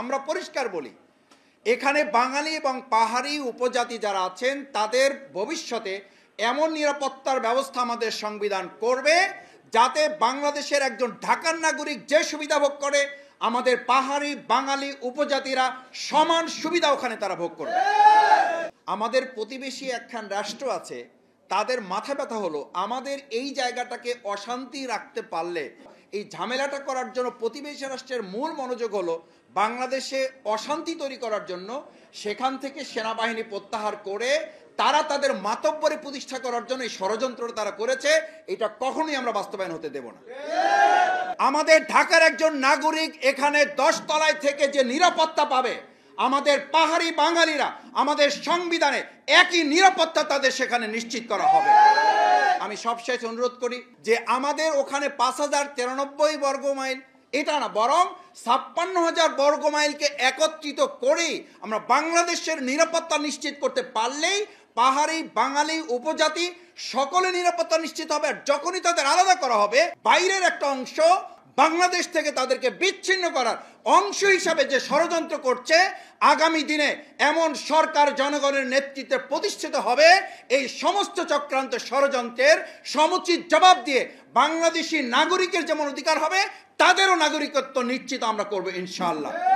আমরা পরিষ্কার বলি, এখানে বাঙালি এবং পাহাড়ি উপজাতি যারা আছেন তাদের ভবিষ্যতে এমন নিরাপত্তার ব্যবস্থা আমাদের সংবিধান করবে যাতে বাংলাদেশের একজন ঢাকার নাগরিক যে সুবিধা ভোগ করে আমাদের পাহাড়ি বাঙালি উপজাতিরা সমান সুবিধা ওখানে তারা ভোগ করবে। আমাদের প্রতিবেশী একখান রাষ্ট্র আছে, তাদের মাথা ব্যথা হলো আমাদের এই জায়গাটাকে অশান্তি রাখতে পারলে এই ঝামেলাটা করার জন্য প্রতিবেশী রাষ্ট্রের মূল মনোযোগ হলো বাংলাদেশে অশান্তি তৈরি করার জন্য, সেখান থেকে সেনাবাহিনী প্রত্যাহার করে তারা তাদের মাতব্বরি প্রতিষ্ঠা করার জন্য এই ষড়যন্ত্র তারা করেছে। এটা কখনোই আমরা বাস্তবায়ন হতে দেব না। আমাদের ঢাকার একজন নাগরিক এখানে 10 তলায় থেকে যে নিরাপত্তা পাবে, আমাদের পাহাড়ি বাঙালিরা আমাদের সংবিধানে একই নিরাপত্তা তাদের সেখানে নিশ্চিত করা হবে। আমি সবশেষ অনুরোধ করি যে আমাদের ওখানে 5093 বর্গ মাইল এটা না, বরং 56,000 বর্গ মাইলকে একত্রিত করে আমরা বাংলাদেশের নিরাপত্তা নিশ্চিত করতে পারলেই পাহাড়ি বাঙালি উপজাতি সকলে নিরাপত্তা নিশ্চিত হবে। আর যখনই তাদের আলাদা করা হবে, বাইরের একটা অংশ বাংলাদেশ থেকে তাদেরকে বিচ্ছিন্ন করার অংশ হিসাবে যে ষড়যন্ত্র করছে, আগামী দিনে এমন সরকার জনগণের নেতৃত্বে প্রতিষ্ঠিত হবে, এই সমস্ত চক্রান্ত ষড়যন্ত্রের সমুচিত জবাব দিয়ে বাংলাদেশি নাগরিকের যেমন অধিকার হবে, তাদেরও নাগরিকত্ব নিশ্চিত আমরা করব ইনশাআল্লাহ।